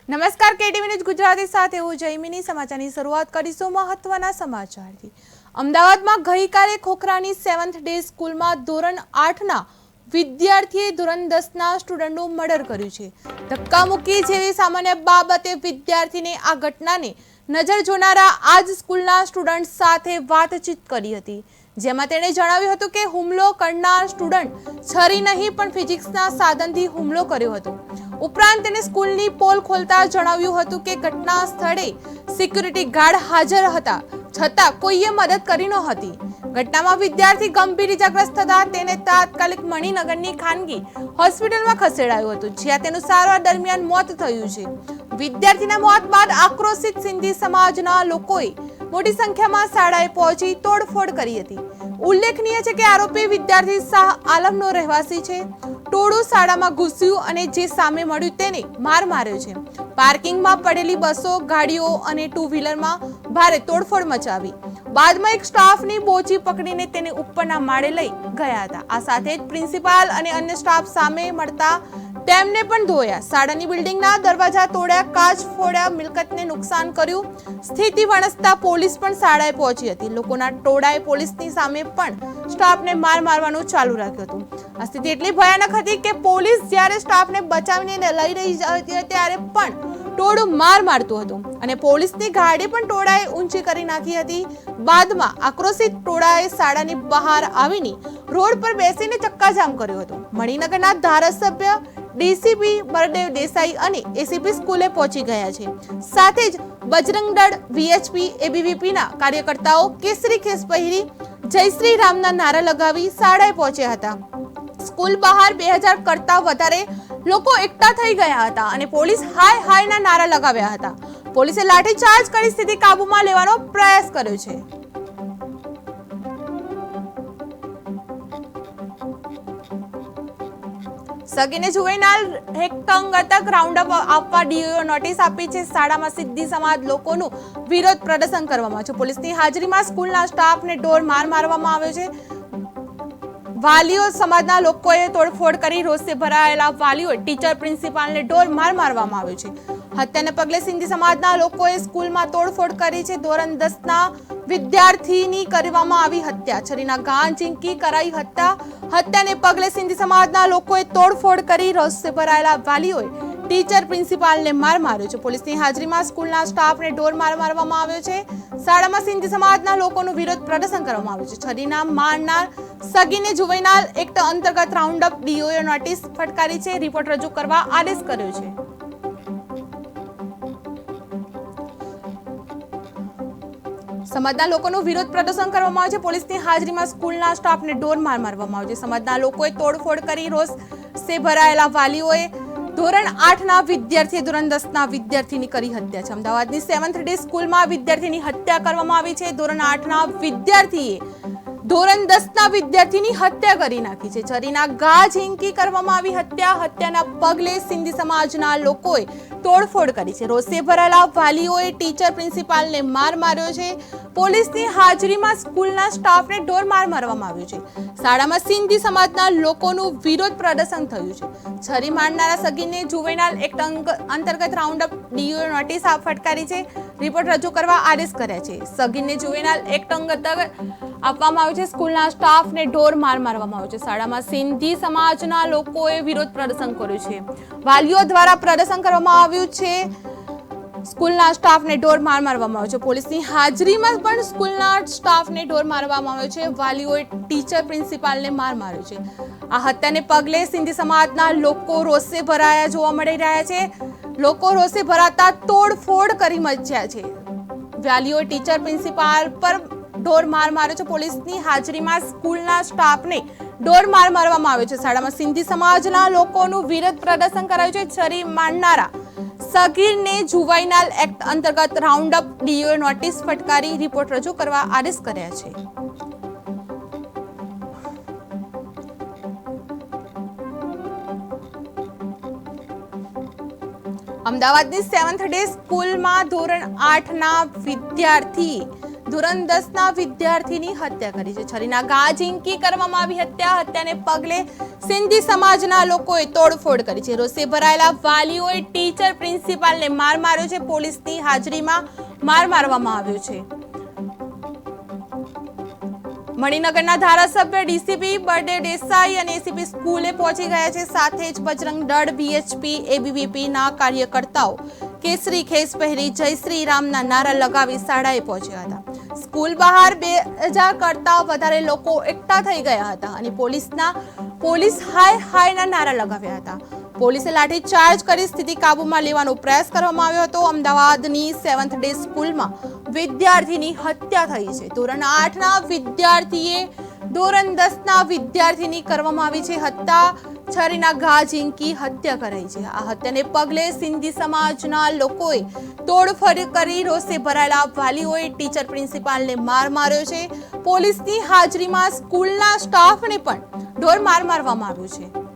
નમસ્કાર, KTV news Gujarati સાથે હું જયમિની સમાચારની શરૂઆત કરીશું મહત્વના સમાચારથી। અમદાવાદમાં ગઈકાલે ખોખરાની 7th ડે સ્કૂલમાં ધોરણ 8ના વિદ્યાર્થીએ ધોરણ 10ના સ્ટુડન્ટનું મર્ડર કર્યું છે। ધક્કામુક્કી જેવી સામાન્ય બાબતે વિદ્યાર્થીને આ ઘટનાને નજર જોનારા આજ સ્કૂલના સ્ટુડન્ટ સાથે વાતચીત કરી હતી, જેમાં તેણે જણાવ્યું હતું કે હુમલો કરનાર સ્ટુડન્ટ છરી નહીં પણ ફિઝિક્સના સાધનથી હુમલો કર્યો હતો। ઉપરાંત તેને સ્કૂલની પોલ ખોલતા જણાવ્યું હતું કે ઘટના સ્થળે સિક્યુરિટી ગાર્ડ હાજર હતા છતાં કોઈએ મદદ કરી નહોતી। ઘટનામાં વિદ્યાર્થી ગંભીર ઇજાગ્રસ્ત થતા તેને તાત્કાલિક મણિનગરની ખાનગી હોસ્પિટલમાં ખસેડાયો હતો, જ્યાં તેનું સારવાર દરમિયાન મોત થયું છે। વિદ્યાર્થીના મોત બાદ આક્રોશિત સિંધી સમાજના લોકોએ મોટી સંખ્યામાં શાળાએ પહોંચી તોડફોડ કરી હતી। ઉલ્લેખનીય છે કે આરોપી વિદ્યાર્થી શાહ આલમનો રહેવાસી છે। ટોળું શાળામાં ઘૂસ્યું અને જે સામે મળ્યું તેને માર માર્યો છે। પાર્કિંગમાં પડેલી બસો, ગાડીઓ અને 2 વ્હીલરમાં ભારે તોડફોડ મચાવી। બાદમાં એક સ્ટાફની બોચી પકડીને તેને ઉપરના માળે લઈ ગયા હતા। આ સાથે જ પ્રિન્સિપાલ અને અન્ય સ્ટાફ સામે મળતા તેમને પણ ધોયા। શાળાની બિલ્ડિંગના દરવાજા તોડ્યા, કાચ ફોડ્યા, મિલકતને નુકસાન કર્યું। સ્થિતિ વણસતા પોલીસ પણ શાળાએ પહોંચી હતી। લોકોના ટોળાએ પોલીસની સામે પણ સ્ટાફને મારવાનું ચાલુ રાખ્યું હતું। આ સ્થિતિ એટલી ભયાનક હતી કે પોલીસ જ્યારે સ્ટાફને બચાવીને લઈ રહી હતી ત્યારે પણ ટોળું મારતું હતું અને પોલીસની ગાડી પણ ટોળાએ ઊંચી કરી નાખી હતી। બાદમાં આક્રોશિત ટોળાએ શાળાની બહાર આવીને રોડ પર બેસીને ચક્કાજામ કર્યો હતો। મણિનગરના ધારાસભ્ય ડીસીપી બળદેવ દેસાઈ અને એસીપી સ્કૂલે પહોંચી ગયા છે। સાથે જ બજરંગ દળ, વીએચપી, એબીવીપીના કાર્યકર્તાઓ કેસરી ખેસ પહેરી જય શ્રી રામના નારા લગાવી શાળાએ પહોંચ્યા હતા। સ્કૂલ બહાર 2000 કરતા વધારે લોકો એકઠા થઈ ગયા હતા અને પોલીસ હાય હાયના નારા લગાવ્યા હતા। પોલીસે લાઠીચાર્જ કરી સ્થિતિ કાબૂમાં લેવાનો પ્રયાસ કર્યો છે। સગીને જુવેનાઇલ એક્ટ અંતર્ગત રાઉન્ડઅપ આપવા ડીઓએ નોટિસ આપી છે। શાળામાં સિદ્ધી સમાજ લોકોનું વિરોધ પ્રદર્શન કરવામાં આવ્યું છે। પોલીસની હાજરીમાં સ્કૂલના સ્ટાફને ઢોર મારવામાં આવ્યો છે। વાલીઓ સમાજના લોકોએ તોડફોડ કરી રોષે ભરાયેલા વાલીઓએ ટીચર પ્રિન્સિપાલને ઢોર મારવામાં આવ્યો છે। હત્યાને પગલે સિંધી સમાજના લોકોએ સ્કૂલમાં તોડફોડ કરી છે। ધોરણ 10ના વિદ્યાર્થીની કરવામાં આવી હત્યા, છરીના ઘા ઝીંકી કરાઈ હત્યાને પગલે સિંધી સમાજના લોકોએ તોડફોડ કરી રોષે ભરાયેલા વાલીઓએ ટીચર પ્રિન્સિપાલને માર્યો છે। પોલીસની હાજરીમાં સ્કૂલના સ્ટાફને ઢોર મારવામાં આવ્યો છે। શાળામાં સિંધી સમાજના લોકોનું વિરોધ પ્રદર્શન કરવામાં આવ્યું છે। છરીના મારનાર સગીને જુવેનાઇલ એક્ટ અંતર્ગત રાઉન્ડઅપ ડીઓએ નોટિસ ફટકારી છે। રિપોર્ટ રજૂ કરવા આદેશ કર્યો છે। સમાજના લોકોનું વિરોધ પ્રદર્શન કરવામાં આવ્યું છે। પોલીસની હાજરીમાં સ્કૂલના સ્ટાફને ઢોર મારવામાં આવ્યો છે। સમાજના લોકોએ તોડફોડ કરી રોષે ભરાયેલા વાલીઓએ ધોરણ 8ના વિદ્યાર્થીએ ધોરણ 10ના વિદ્યાર્થીની કરી હત્યા છે। અમદાવાદની 7th ડે સ્કૂલમાં વિદ્યાર્થીની હત્યા કરવામાં આવી છે। ધોરણ 8ના વિદ્યાર્થીએ ધોરણ 10ના વિદ્યાર્થીની હત્યા કરી નાખી છે। છરીના ઘા ઝીંકી કરવામાં આવી હત્યાના પગલે સિંધી સમાજના લોકોએ તોડફોડ કરી છે। રોષે ભરાયેલા વાલીઓએ ટીચર પ્રિન્સિપાલને માર્યો છે। પોલીસની હાજરીમાં સ્કૂલના સ્ટાફને ઢોર મારવામાં આવ્યો છે। શાળામાં સિંધી સમાજના લોકોનું વિરોધ પ્રદર્શન થયું છે। છરી મારનારા સગીને જુવેનાઇલ એક્ટ અંતર્ગત રાઉન્ડઅપ ડીઓએ નોટિસ ફટકારી છે। રિપોર્ટ રજૂ કરવા આદેશ કર્યા છે। સગીને જુવેનાઇલ એક્ટ અંતર્ગત આપવામાં આવ્યું છે। સ્કૂલના સ્ટાફને ઢોર મારવામાં આવ્યો છે। શાળામાં સિંધી સમાજના લોકોએ વિરોધ પ્રદર્શન કર્યું છે। વાલીઓ દ્વારા પ્રદર્શન કરવામાં આવ્યું છે। સ્કૂલના સ્ટાફને ઢોર મારવામાં આવ્યો છે। પોલીસની હાજરીમાં પણ સ્કૂલના સ્ટાફને ઢોર મારવામાં આવ્યો છે। વાલીઓએ ટીચર પ્રિન્સિપાલને માર્યો છે। આ હત્યાને પગલે સિંધી સમાજના લોકો રોષે ભરાયા જોવા મળી રહ્યા છે। લોકો રોષે ભરાતા તોડફોડ કરી મચ્યા છે। વાલીઓએ ટીચર પ્રિન્સિપાલ પર ઢોર માર્યો છે। પોલીસની હાજરીમાં સ્કૂલના સ્ટાફને ઢોર મારવામાં આવ્યો છે। શાળામાં સિંધી સમાજના લોકોનું વિરોધ પ્રદર્શન કરાયું છે। છરી મારનારા સગીરને જુવેનાઇલ એક્ટ અંતર્ગત રાઉન્ડઅપ ડીઓએ નોટિસ ફટકારી રિપોર્ટ રજૂ કરવા આદેશ કર્યા છે। અમદાવાદની 7th ડે સ્કૂલમાં ધોરણ 8ના વિદ્યાર્થી ધોરણ 10ના વિદ્યાર્થીની હત્યા કરી છે. છરીના ઘા ઝીંકી કરવામાં આવી હત્યાને પગલે સિંધી સમાજના લોકોએ તોડફોડ કરી છે. રોષે ભરાયેલા વાલીઓએ ટીચર પ્રિન્સિપાલને માર માર્યો છે. પોલીસની હાજરીમાં માર મારવામાં આવ્યો છે. મણિનગરના ધારાસભ્ય ડીસીપી બર્ડે દેસાઈ અને એસીપી સ્કૂલે પહોંચી ગયા છે. સાથે જ બજરંગ દળ, વીએચપી, એબીવીપીના કાર્યકર્તાઓ કેસરી ખેસ પહેરી જય શ્રી રામના નારા લગાવી શાળાએ પહોંચ્યા હતા. સ્કૂલ બહાર 2000 કરતા વધારે લોકો એકઠા થઈ ગયા હતા અને પોલીસ હાય હાયના નારા લગાવ્યા હતા. પોલીસે લાઠીચાર્જ કરી સ્થિતિ કાબૂમાં લેવાનો પ્રયાસ કરવામાં આવ્યો હતો. અમદાવાદની 7th ડે સ્કૂલમાં વિદ્યાર્થીની હત્યા થઈ છે. ધોરણ 8ના વિદ્યાર્થીએ ધોરણ 10ના વિદ્યાર્થીની કરવામાં આવી છે હત્યા. છરીના ઘા ઝીંકી હત્યા કરાઈ છે. આ હત્યાને પગલે સિંધી સમાજના લોકોએ તોડફોડ કરી રોષે ભરાયેલા વાલીઓએ ટીચર પ્રિન્સિપાલને માર માર્યો છે. પોલીસની હાજરીમાં સ્કૂલના સ્ટાફને પણ ઢોર માર મારવામાં આવ્યો છે.